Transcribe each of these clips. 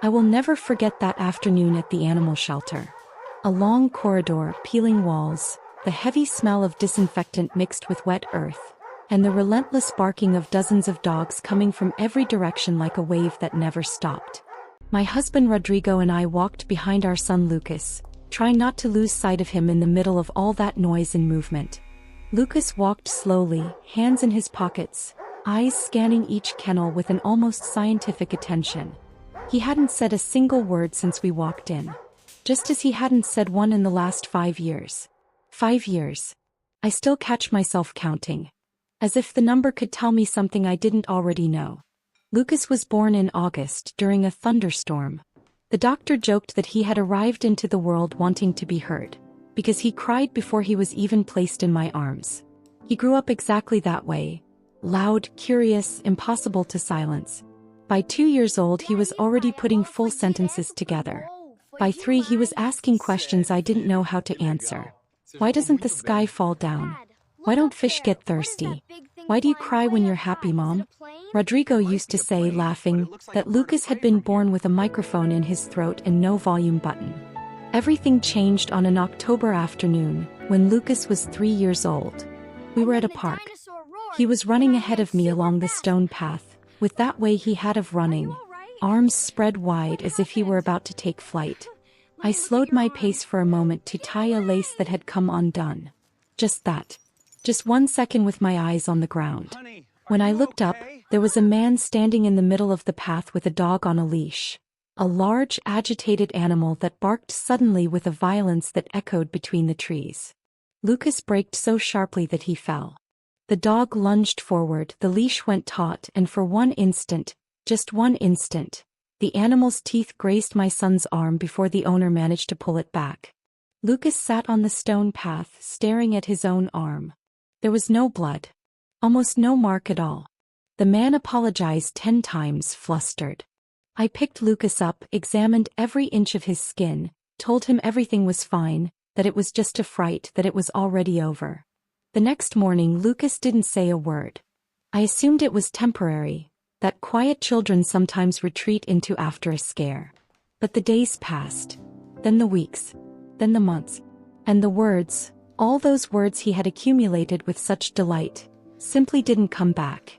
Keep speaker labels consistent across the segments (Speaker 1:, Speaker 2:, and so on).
Speaker 1: I will never forget that afternoon at the animal shelter. A long corridor, peeling walls, the heavy smell of disinfectant mixed with wet earth, and the relentless barking of dozens of dogs coming from every direction like a wave that never stopped. My husband Rodrigo and I walked behind our son Lucas, trying not to lose sight of him in the middle of all that noise and movement. Lucas walked slowly, hands in his pockets, eyes scanning each kennel with an almost scientific attention. He hadn't said a single word since we walked in. Just as he hadn't said one in the last 5 years. 5 years. I still catch myself counting. As if the number could tell me something I didn't already know. Lucas was born in August during a thunderstorm. The doctor joked that he had arrived into the world wanting to be heard, because he cried before he was even placed in my arms. He grew up exactly that way. Loud, curious, impossible to silence. By 2 years old he was already putting full sentences together. By 3 he was asking questions I didn't know how to answer. Why doesn't the sky fall down? Why don't fish get thirsty? Why do you cry when you're happy, Mom? Rodrigo used to say, laughing, that Lucas had been born with a microphone in his throat and no volume button. Everything changed on an October afternoon, when Lucas was 3 years old. We were at a park. He was running ahead of me along the stone path, with that way he had of running, arms spread wide as if he were about to take flight. I slowed my pace for a moment to tie a lace that had come undone. Just that. Just 1 second with my eyes on the ground. When I looked up, there was a man standing in the middle of the path with a dog on a leash. A large, agitated animal that barked suddenly with a violence that echoed between the trees. Lucas braked so sharply that he fell. The dog lunged forward, the leash went taut, and for 1 instant, just 1 instant, the animal's teeth grazed my son's arm before the owner managed to pull it back. Lucas sat on the stone path, staring at his own arm. There was no blood. Almost no mark at all. The man apologized 10 times, flustered. I picked Lucas up, examined every inch of his skin, told him everything was fine, that it was just a fright, that it was already over. The next morning Lucas didn't say a word. I assumed it was temporary, that quiet children sometimes retreat into after a scare. But the days passed. Then the weeks. Then the months. And the words, all those words he had accumulated with such delight, simply didn't come back.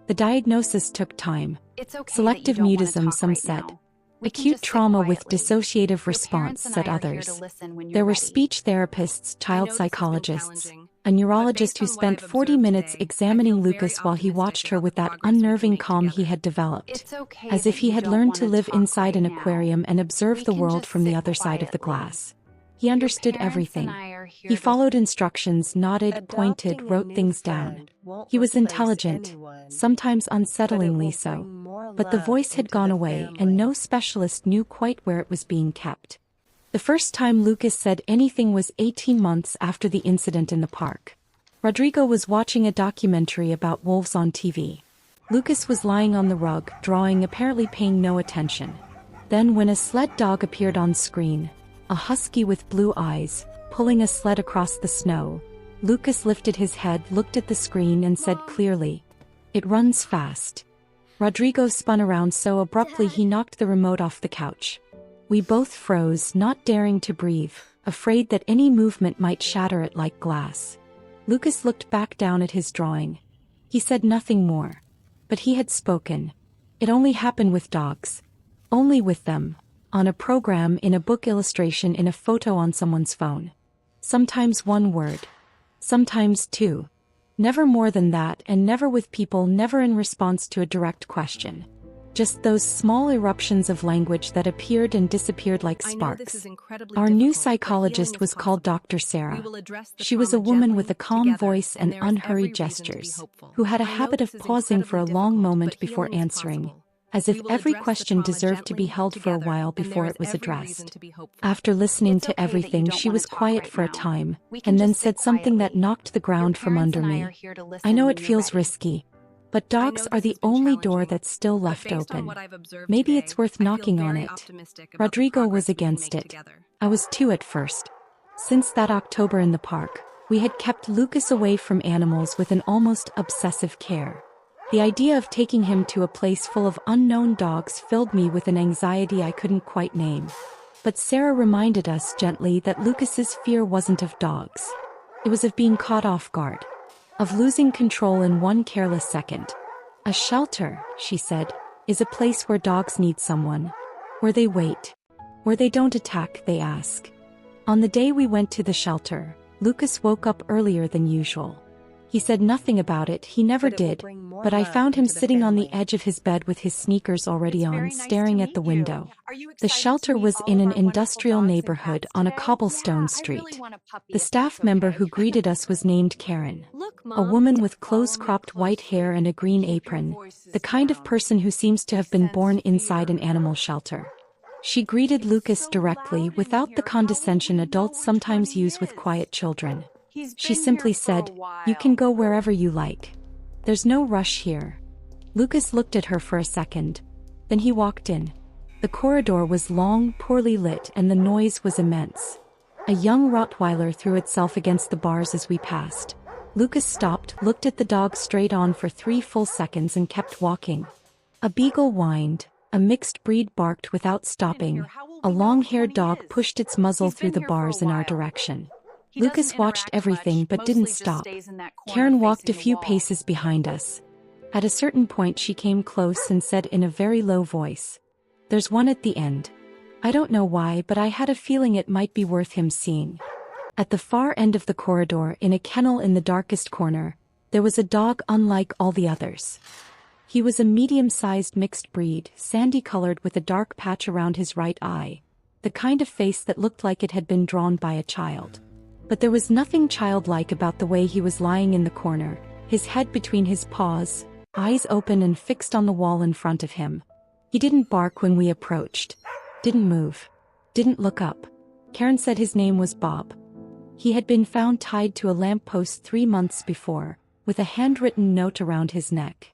Speaker 1: The diagnosis took time.
Speaker 2: It's okay
Speaker 1: Selective
Speaker 2: that you don't
Speaker 1: mutism,
Speaker 2: wanna talk
Speaker 1: some
Speaker 2: right
Speaker 1: said.
Speaker 2: now. We can
Speaker 1: Acute
Speaker 2: just sit
Speaker 1: trauma with
Speaker 2: quietly.
Speaker 1: dissociative
Speaker 2: Your
Speaker 1: response,
Speaker 2: parents and
Speaker 1: said
Speaker 2: I are here
Speaker 1: others.
Speaker 2: to listen when you're
Speaker 1: There were
Speaker 2: ready.
Speaker 1: speech therapists,
Speaker 2: I
Speaker 1: child
Speaker 2: know this has been
Speaker 1: psychologists,
Speaker 2: challenging,
Speaker 1: a neurologist
Speaker 2: but
Speaker 1: who
Speaker 2: based on what
Speaker 1: spent
Speaker 2: I've
Speaker 1: 40
Speaker 2: observed
Speaker 1: minutes
Speaker 2: today, I
Speaker 1: examining
Speaker 2: feel very
Speaker 1: Lucas while he watched
Speaker 2: optimistic
Speaker 1: her
Speaker 2: about
Speaker 1: with
Speaker 2: the
Speaker 1: that
Speaker 2: progress we can
Speaker 1: unnerving
Speaker 2: make
Speaker 1: calm he
Speaker 2: together.
Speaker 1: had developed.
Speaker 2: It's okay
Speaker 1: As
Speaker 2: that
Speaker 1: if he
Speaker 2: you
Speaker 1: had
Speaker 2: don't
Speaker 1: learned to
Speaker 2: wanna
Speaker 1: live
Speaker 2: talk
Speaker 1: inside
Speaker 2: right
Speaker 1: an
Speaker 2: now.
Speaker 1: aquarium and observe
Speaker 2: We
Speaker 1: the
Speaker 2: can
Speaker 1: world
Speaker 2: just
Speaker 1: from the
Speaker 2: sit
Speaker 1: other side of the
Speaker 2: quietly.
Speaker 1: glass. He
Speaker 2: Your
Speaker 1: understood
Speaker 2: parents
Speaker 1: everything.
Speaker 2: and I are
Speaker 1: He
Speaker 2: here to
Speaker 1: followed instructions, nodded, pointed,
Speaker 3: Adopting a
Speaker 1: wrote
Speaker 3: new
Speaker 1: things down.
Speaker 3: friend won't
Speaker 1: He was
Speaker 3: replace
Speaker 1: intelligent,
Speaker 3: anyone,
Speaker 1: sometimes
Speaker 3: but it
Speaker 1: unsettlingly
Speaker 3: will
Speaker 1: so.
Speaker 3: bring more
Speaker 1: But the
Speaker 3: love
Speaker 1: voice had
Speaker 3: into
Speaker 1: gone
Speaker 3: the
Speaker 1: away, and
Speaker 3: family.
Speaker 1: no specialist knew quite where it was being kept. The first time Lucas said anything was 18 months after the incident in the park. Rodrigo was watching a documentary about wolves on TV. Lucas was lying on the rug, drawing, apparently paying no attention. Then when a sled dog appeared on screen, a husky with blue eyes, pulling a sled across the snow, Lucas lifted his head, looked at the screen and said clearly, "It runs fast." Rodrigo spun around so abruptly he knocked the remote off the couch. We both froze, not daring to breathe, afraid that any movement might shatter it like glass. Lucas looked back down at his drawing. He said nothing more. But he had spoken. It only happened with dogs. Only with them. On a program, in a book illustration, in a photo on someone's phone. Sometimes 1 word. Sometimes 2. Never more than that, and never with people, never in response to a direct question. Just those small eruptions of language that appeared and disappeared like
Speaker 2: I know this
Speaker 1: sparks.
Speaker 2: is incredibly
Speaker 1: Our new
Speaker 2: difficult, but healing
Speaker 1: psychologist
Speaker 2: is
Speaker 1: was called
Speaker 2: possible.
Speaker 1: Dr.
Speaker 2: We
Speaker 1: Sarah.
Speaker 2: will address the
Speaker 1: She was a
Speaker 2: trauma
Speaker 1: woman with
Speaker 2: gently,
Speaker 1: a calm
Speaker 2: together,
Speaker 1: voice and
Speaker 2: there is every
Speaker 1: unhurried
Speaker 2: reason to be
Speaker 1: gestures,
Speaker 2: hopeful.
Speaker 1: who had a
Speaker 2: I know
Speaker 1: habit
Speaker 2: this
Speaker 1: of
Speaker 2: is
Speaker 1: pausing for a
Speaker 2: incredibly
Speaker 1: long
Speaker 2: difficult,
Speaker 1: moment
Speaker 2: but
Speaker 1: before
Speaker 2: healing is
Speaker 1: answering,
Speaker 2: possible.
Speaker 1: as
Speaker 2: We
Speaker 1: if
Speaker 2: will
Speaker 1: every
Speaker 2: address the
Speaker 1: question
Speaker 2: trauma
Speaker 1: deserved to be
Speaker 2: gently,
Speaker 1: held for a
Speaker 2: together,
Speaker 1: while
Speaker 2: and there
Speaker 1: before
Speaker 2: is
Speaker 1: it was
Speaker 2: every reason
Speaker 1: addressed.
Speaker 2: to be hopeful.
Speaker 1: After listening
Speaker 2: It's
Speaker 1: to
Speaker 2: okay that you
Speaker 1: everything,
Speaker 2: don't
Speaker 1: she
Speaker 2: wanna
Speaker 1: was
Speaker 2: talk
Speaker 1: quiet
Speaker 2: right
Speaker 1: for a
Speaker 2: now.
Speaker 1: time,
Speaker 2: We can
Speaker 1: and then
Speaker 2: just sit
Speaker 1: said something that
Speaker 2: quietly.
Speaker 1: knocked the
Speaker 2: Your
Speaker 1: ground from
Speaker 2: parents
Speaker 1: under
Speaker 2: and I
Speaker 1: me.
Speaker 2: are here to
Speaker 1: I
Speaker 2: listen
Speaker 1: know
Speaker 2: when
Speaker 1: it
Speaker 2: you're
Speaker 1: feels
Speaker 2: ready.
Speaker 1: risky, but
Speaker 2: I
Speaker 1: dogs
Speaker 2: know
Speaker 1: are
Speaker 2: this
Speaker 1: the
Speaker 2: has been
Speaker 1: only door
Speaker 2: challenging,
Speaker 1: that's still
Speaker 2: but
Speaker 1: left
Speaker 2: based on
Speaker 1: open.
Speaker 2: what I've observed
Speaker 1: Maybe
Speaker 2: today,
Speaker 1: it's worth
Speaker 2: I feel
Speaker 1: knocking on
Speaker 2: very
Speaker 1: it.
Speaker 2: optimistic about the
Speaker 1: Rodrigo was
Speaker 2: progress we can
Speaker 1: against
Speaker 2: make
Speaker 1: it.
Speaker 2: together.
Speaker 1: I was too at first. Since that October in the park, we had kept Lucas away from animals with an almost obsessive care. The idea of taking him to a place full of unknown dogs filled me with an anxiety I couldn't quite name. But Sarah reminded us gently that Lucas's fear wasn't of dogs. It was of being caught off guard. Of losing control in one careless second. A shelter, she said, is a place where dogs need someone. Where they wait. Where they don't attack, they ask. On the day we went to the shelter, Lucas woke up earlier than usual. He said nothing about it, he never did, but I found him sitting on the edge of his bed with his sneakers already on, staring at the window. The shelter was in an industrial neighborhood on a cobblestone street. The staff member who greeted us was named Karen, a woman with close-cropped white hair and a green apron, the kind of person who seems to have been born inside an animal shelter. She greeted Lucas directly without the condescension adults sometimes use with quiet children. She simply said, "You can go wherever you like. There's no rush here." Lucas looked at her for a second. Then he walked in. The corridor was long, poorly lit, and the noise was immense. A young Rottweiler threw itself against the bars as we passed. Lucas stopped, looked at the dog straight on for 3 full seconds and kept walking. A beagle whined. A mixed breed barked without stopping. A long-haired dog pushed its muzzle through the bars in our direction. Lucas watched everything but didn't stop. Karen walked a few paces behind us. At a certain point she came close and said in a very low voice, "There's one at the end." I don't know why, but I had a feeling it might be worth him seeing. At the far end of the corridor, in a kennel in the darkest corner, there was a dog unlike all the others. He was a medium-sized mixed breed, sandy-colored with a dark patch around his right eye, the kind of face that looked like it had been drawn by a child. But there was nothing childlike about the way he was lying in the corner, his head between his paws, eyes open and fixed on the wall in front of him. He didn't bark when we approached. Didn't move. Didn't look up. Karen said his name was Bob. He had been found tied to a lamppost 3 months before, with a handwritten note around his neck.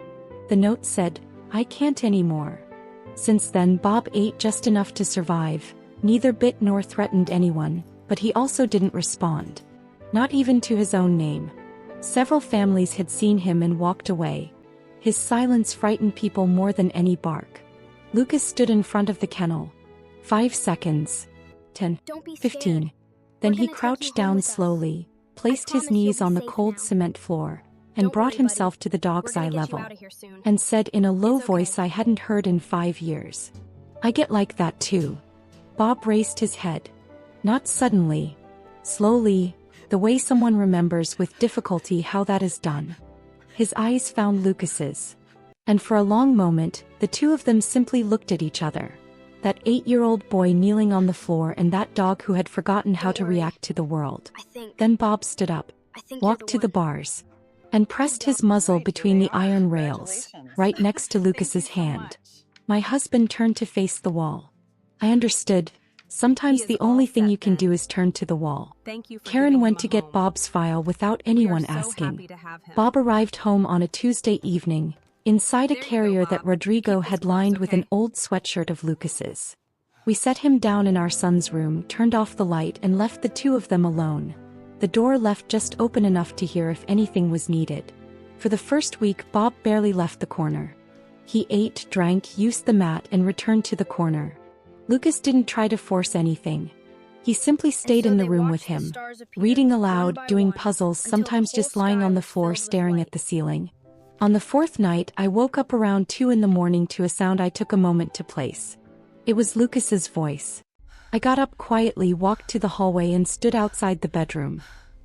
Speaker 1: The note said, "I can't anymore." Since then Bob ate just enough to survive, neither bit nor threatened anyone, but he also didn't respond. Not even to his own name. Several families had seen him and walked away. His silence frightened people more than any bark. Lucas stood in front of the kennel. 5 seconds. 10. 15. Then he crouched down slowly, placed his knees on the cold cement floor, and brought himself to the dog's eye level, and said in a low voice I hadn't heard in 5 years, "I get like that too." Bob raised his head. Not suddenly. Slowly, the way someone remembers with difficulty how that is done. His eyes found Lucas's. And for a long moment, the two of them simply looked at each other. That 8-year-old boy kneeling on the floor and that dog who had forgotten how to react to the world. Then Bob stood up, walked to the bars, and pressed his muzzle between the iron rails, right next to Lucas's hand. My husband turned to face the wall. I understood. Sometimes the only thing you can do is turn to the wall. Karen went to get Bob's file without anyone asking. Bob arrived home on a Tuesday evening, inside a carrier that Rodrigo had lined with an old sweatshirt of Lucas's. We set him down in our son's room, turned off the light and left the two of them alone. The door left just open enough to hear if anything was needed. For the first week Bob barely left the corner. He ate, drank, used the mat and returned to the corner. Lucas didn't try to force anything. He simply stayed in the room with him, reading aloud, doing puzzles, sometimes just lying on the floor staring at the ceiling. On the 4th night I woke up around 2 in the morning to a sound I took a moment to place. It was Lucas's voice. I got up quietly, walked to the hallway and stood outside the bedroom.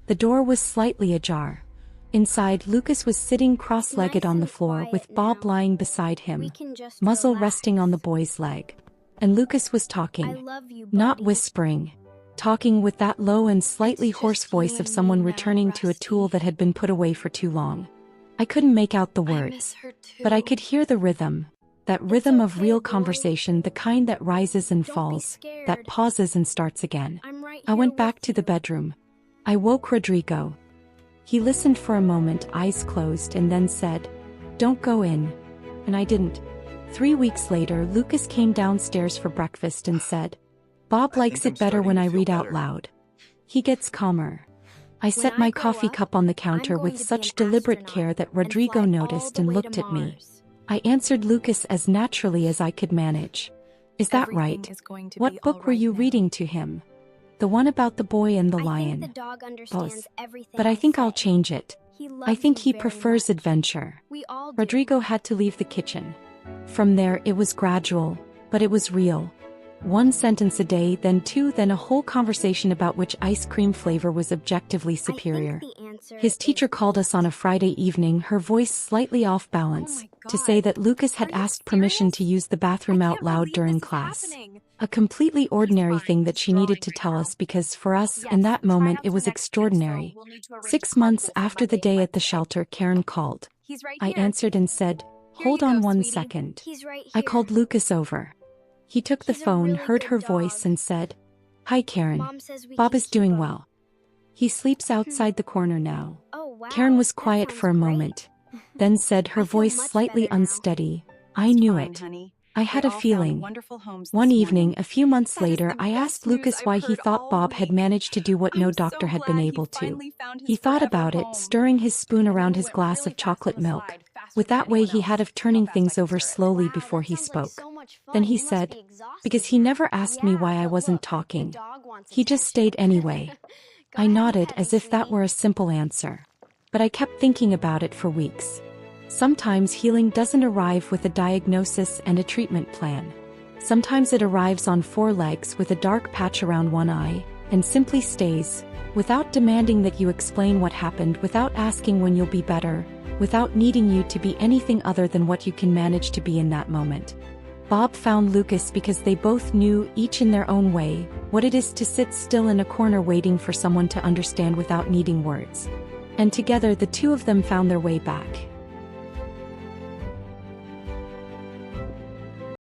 Speaker 1: The door was slightly ajar. Inside, Lucas was sitting cross-legged on the floor with Bob lying beside him, muzzle resting on the boy's leg. And Lucas was talking, not whispering, talking with that low and slightly hoarse voice of someone returning to a tool that had been put away for too long. I couldn't make out the words, but I could hear the rhythm, that rhythm of real conversation, the kind that rises and falls, that pauses and starts again. I went back to the bedroom. I woke Rodrigo. He listened for a moment, eyes closed, and then said, "Don't go in." And I didn't. 3 weeks later, Lucas came downstairs for breakfast and said, "Bob likes it better when I read out loud. He gets calmer." I set my coffee cup on the counter with such deliberate care that Rodrigo noticed and looked at me. I answered Lucas as naturally as I could manage. Is that right? What book were you reading to him? The one about the boy and the lion. Both. But I think I'll change it. I think he prefers adventure. Rodrigo had to leave the kitchen. From there it was gradual, but it was real. One sentence a day, then two, then a whole conversation about which ice cream flavor was objectively superior. His teacher called us on a Friday evening, her voice slightly off balance, to say that Lucas had asked permission to use the bathroom out loud during class. A completely ordinary thing that she needed to tell us because for us, in that moment, it was extraordinary. 6 months after the day at the shelter, Karen called. I answered and said, "Hold on 1 second." I called Lucas over. He took the phone, heard her voice and said, "Hi Karen, Bob is doing well. He sleeps outside the corner now." Karen was quiet for a moment, then said, her voice slightly unsteady, "I knew it. I had a feeling." One evening, a few months later, I asked Lucas why he thought Bob had managed to do what no doctor had been able to. He thought about it, stirring his spoon around his glass of chocolate milk. With that way he had of turning things over slowly before he spoke. Then he said, "Because he never asked me why I wasn't talking. He just stayed anyway." I nodded as if that were a simple answer. But I kept thinking about it for weeks. Sometimes healing doesn't arrive with a diagnosis and a treatment plan. Sometimes it arrives on 4 legs with a dark patch around one eye, and simply stays, without demanding that you explain what happened, without asking when you'll be better, without needing you to be anything other than what you can manage to be in that moment. Bob found Lucas because they both knew, each in their own way, what it is to sit still in a corner waiting for someone to understand without needing words. And together the two of them found their way back.